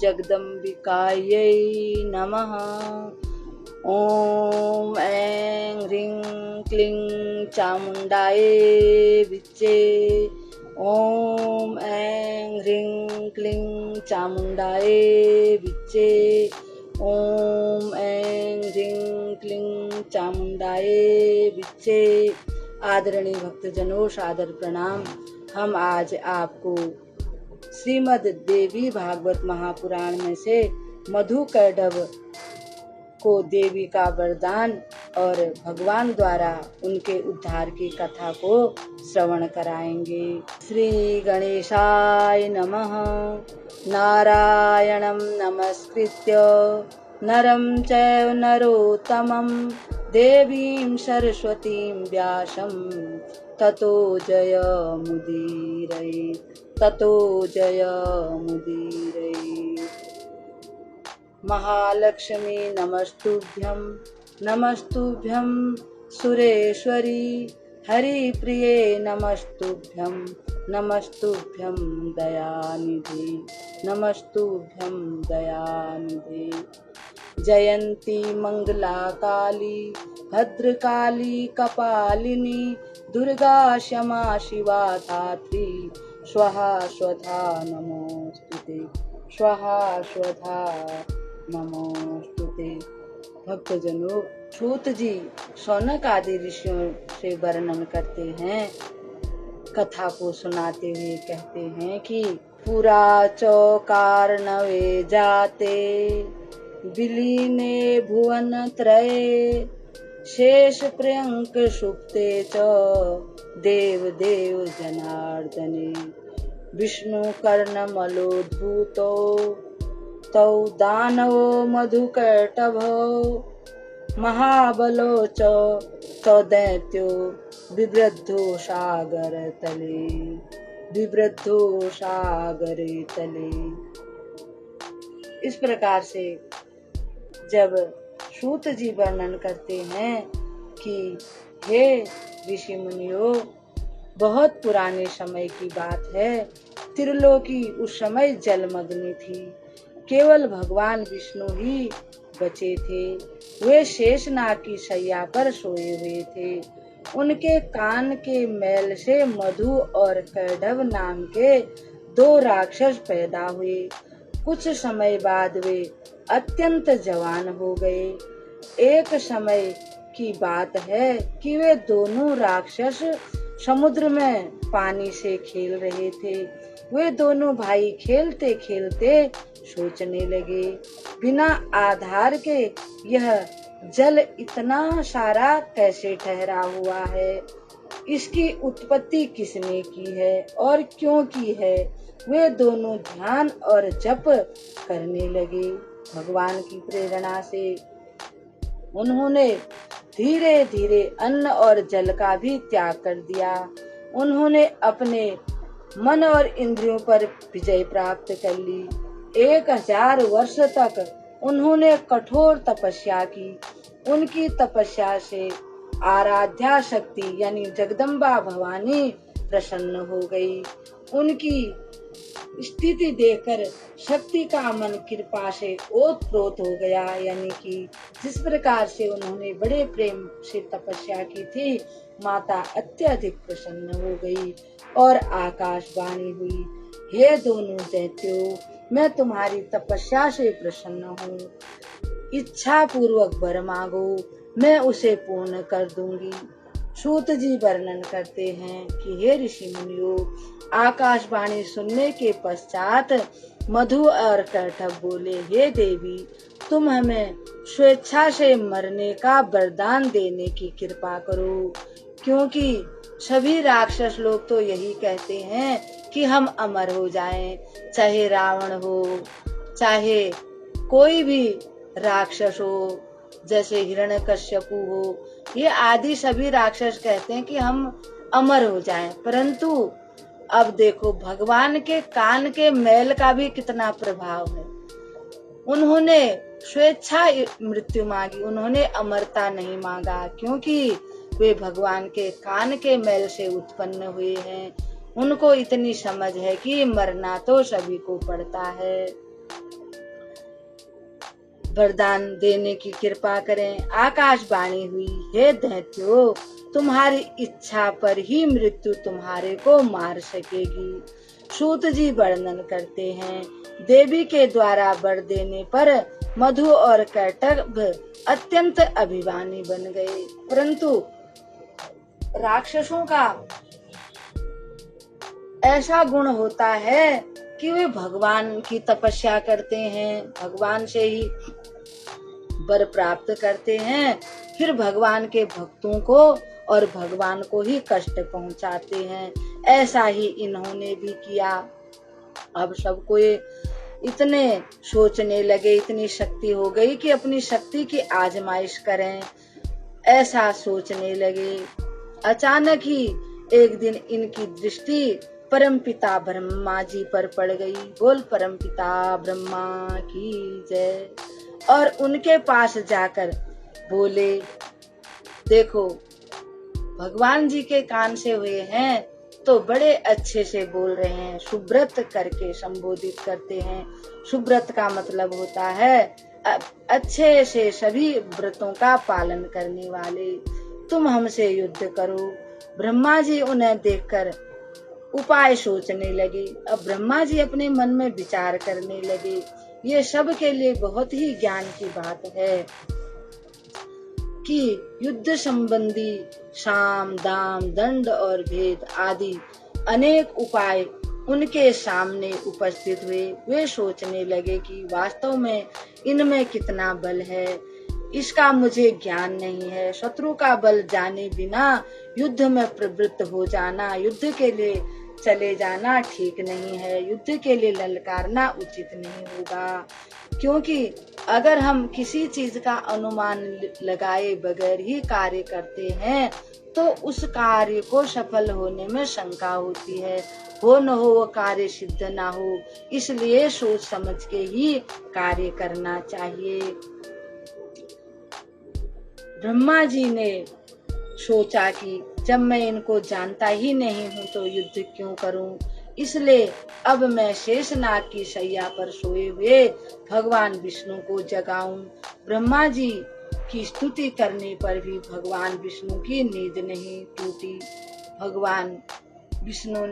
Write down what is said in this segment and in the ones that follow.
जगदम्बिकायै नमः। ॐ ऐं ह्रीं क्लीं चामुण्डायै विच्चे। ॐ ऐं ह्रीं क्लीं चामुण्डायै विच्चे। ॐ ऐं ह्रीं क्लीं चामुण्डायै विच्चे। आदरणीय भक्तजनों, सादर प्रणाम। हम आज आपको श्रीमद् देवी भागवत महापुराण में से मधु कैटभ को देवी का वरदान और भगवान द्वारा उनके उद्धार की कथा को श्रवण कराएंगे। श्री गणेशाय नमः। नारायणं नमस्कृत्य नरं चैव नरोत्तमं देवीं सरस्वतीं व्यासं ततो जयमुदीरये। महालक्ष्मी नमस्तुभ्यं सुरेश्वरी हरिप्रिये नमस्तुभ्यं दयानिधे। जयंती मंगला काली भद्रकाली कपालिनी दुर्गा क्षमा शिवा धात्री स्वाहा स्वधा नमोस्तुते। भक्तजनों, सूत जी शौनक आदि ऋषियों से वर्णन करते हैं, कथा को सुनाते हुए कहते हैं कि पुरा चौकारनवे जाते विलीने भुवन त्रये शेष प्रियंक सुप्ते च देव जनार्दने विष्णु कर्णमलोद्भूतो तौ दानवो मधुकैटभो महाबलो च तौ दैत्यो बिवृद्धो सागरे तले। इस प्रकार से जब सूत जी वर्णन करते हैं कि हे ऋषि मुनियों, बहुत पुराने समय की बात है, त्रिलोकी उस समय जलमग्न थी। केवल भगवान विष्णु ही बचे थे। वे शेषनाग की शैया पर सोए हुए थे। उनके कान के मैल से मधु और कैटभ नाम के दो राक्षस पैदा हुए। कुछ समय बाद वे अत्यंत जवान हो गए। एक समय की बात है कि वे दोनों राक्षस समुद्र में पानी से खेल रहे थे। वे दोनों भाई खेलते खेलते सोचने लगे, बिना आधार के यह जल इतना सारा कैसे ठहरा हुआ है? इसकी उत्पत्ति किसने की है और क्यों की है? वे दोनों ध्यान और जप करने लगे। भगवान की प्रेरणा से उन्होंने धीरे धीरे अन्न और जल का भी त्याग कर दिया। उन्होंने अपने मन और इंद्रियों पर विजय प्राप्त कर ली। 1000 वर्ष तक उन्होंने कठोर तपस्या की। उनकी तपस्या से आराध्या शक्ति यानी जगदम्बा भवानी प्रसन्न हो गई। उनकी स्थिति देखकर शक्ति का मन कृपा से ओतप्रोत हो गया, यानी कि जिस प्रकार से उन्होंने बड़े प्रेम से तपस्या की थी, माता अत्यधिक प्रसन्न हो गई और आकाशवाणी हुई, हे दोनों दैत्यों, मैं तुम्हारी तपस्या से प्रसन्न हूँ। इच्छा पूर्वक वर मांगो, मैं उसे पूर्ण कर दूंगी। सूत जी वर्णन करते हैं कि हे ऋषि मुनियों, आकाशवाणी सुनने के पश्चात मधु और कैटभ बोले, हे देवी, तुम हमें स्वेच्छा से मरने का वरदान देने की कृपा करो, क्योंकि सभी राक्षस लोग तो यही कहते हैं कि हम अमर हो जाएं, चाहे रावण हो, चाहे कोई भी राक्षस हो, जैसे हिरण्यकश्यपु हो, ये आदि सभी राक्षस कहते हैं कि हम अमर हो जाएं। परंतु अब देखो, भगवान के कान के मैल का भी कितना प्रभाव है। उन्होंने स्वेच्छा मृत्यु मांगी, उन्होंने अमरता नहीं मांगा, क्योंकि वे भगवान के कान के मैल से उत्पन्न हुए हैं। उनको इतनी समझ है कि मरना तो सभी को पड़ता है। वरदान देने की कृपा करें। आकाशवाणी हुई, हे दैत्यो, तुम्हारी इच्छा पर ही मृत्यु तुम्हारे को मार सकेगी। सूत जी वर्णन करते हैं, देवी के द्वारा वर देने पर मधु और कैटभ अत्यंत अभिमानी बन गए, परंतु राक्षसों का ऐसा गुण होता है कि वे भगवान की तपस्या करते हैं, भगवान से ही वर प्राप्त करते हैं, फिर भगवान के भक्तों को और भगवान को ही कष्ट पहुंचाते हैं। ऐसा ही इन्होंने भी किया। अब सबको इतने सोचने लगे, इतनी शक्ति हो गई कि अपनी शक्ति की आजमाइश करें, ऐसा सोचने लगे। अचानक ही एक दिन इनकी दृष्टि परमपिता ब्रह्मा जी पर पड़ गई। बोल परमपिता ब्रह्मा की जय। और उनके पास जाकर बोले, देखो भगवान जी के कान से हुए हैं तो बड़े अच्छे से बोल रहे हैं, सुब्रत करके संबोधित करते हैं। सुब्रत का मतलब होता है अच्छे से सभी व्रतों का पालन करने वाले। तुम हमसे युद्ध करो। ब्रह्मा जी उन्हें देखकर उपाय सोचने लगे। अब ब्रह्मा जी अपने मन में विचार करने लगे। ये सब के लिए बहुत ही ज्ञान की बात है कि युद्ध संबंधी साम दाम दंड और भेद आदि अनेक उपाय उनके सामने उपस्थित हुए। वे सोचने लगे कि वास्तव में इनमें कितना बल है, इसका मुझे ज्ञान नहीं है। शत्रु का बल जाने बिना युद्ध में प्रवृत्त हो जाना, युद्ध के लिए चले जाना ठीक नहीं है। युद्ध के लिए ललकारना उचित नहीं होगा, क्योंकि अगर हम किसी चीज का अनुमान लगाए बगैर ही कार्य करते हैं तो उस कार्य को सफल होने में शंका होती है। हो न हो वो कार्य सिद्ध ना हो, इसलिए सोच समझ के ही कार्य करना चाहिए। ब्रह्मा जी ने सोचा कि जब मैं इनको जानता ही नहीं हूँ तो युद्ध क्यों करूं, इसलिए अब मैं शेषनाग की शैया पर सोए हुए भगवान विष्णु को जगाऊं। ब्रह्मा जी की स्तुति करने पर भी भगवान विष्णु की नींद नहीं टूटी। भगवान विष्णु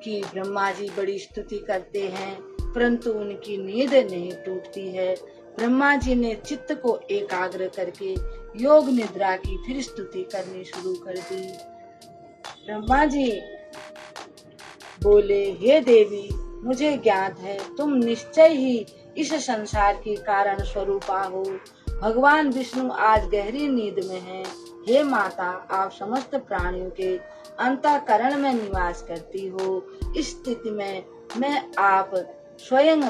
की ब्रह्मा जी बड़ी स्तुति करते हैं, परंतु उनकी नींद नहीं टूटती है। ब्रह्मा जी ने चित्त को एकाग्र करके योग निद्रा की फिर स्तुति करनी शुरू कर दी। ब्रह्मा जी बोले, हे देवी, मुझे ज्ञात है तुम निश्चय ही इस संसार की कारण स्वरूपा हो। भगवान विष्णु आज गहरी नींद में हैं। हे माता, आप समस्त प्राणियों के अंतःकरण में निवास करती हो। इस स्थिति में मैं आप स्वयं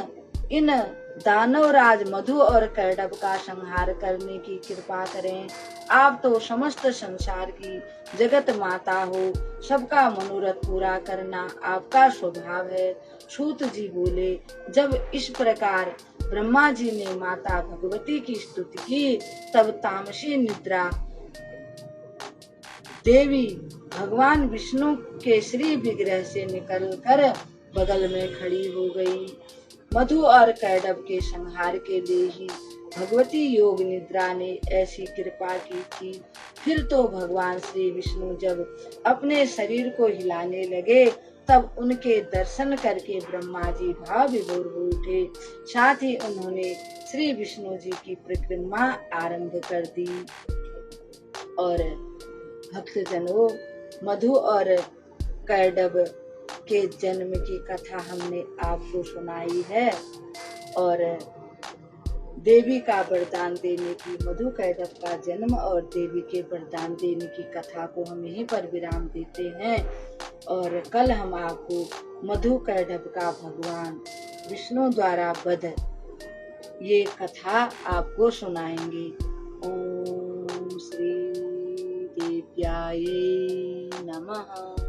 इन दानवराज मधु और कैटभ का संहार करने की कृपा करें। आप तो समस्त संसार की जगत माता हो, सबका मनोरथ पूरा करना आपका स्वभाव है। सूत जी बोले, जब इस प्रकार ब्रह्मा जी ने माता भगवती की स्तुति की, तब तामसी निद्रा देवी भगवान विष्णु के श्री विग्रह से निकलकर बगल में खड़ी हो गई। मधु और कैटभ के संहार के लिए ही भगवती योग निद्रा ने ऐसी कृपा की थी। फिर तो भगवान श्री विष्णु जब अपने शरीर को हिलाने लगे, तब उनके दर्शन करके ब्रह्मा जी भाव विभोर हो उठे। साथ ही उन्होंने श्री विष्णु जी की परिक्रमा आरंभ कर दी। और भक्तजनों, मधु और कैटभ के जन्म की कथा हमने आपको सुनाई है, और देवी का वरदान देने की, मधु कैटभ का जन्म और देवी के वरदान देने की कथा को हम यहीं पर विराम देते हैं। और कल हम आपको मधु कैटभ का भगवान विष्णु द्वारा वध, ये कथा आपको सुनाएंगे। ओम श्री देव्याय नमः।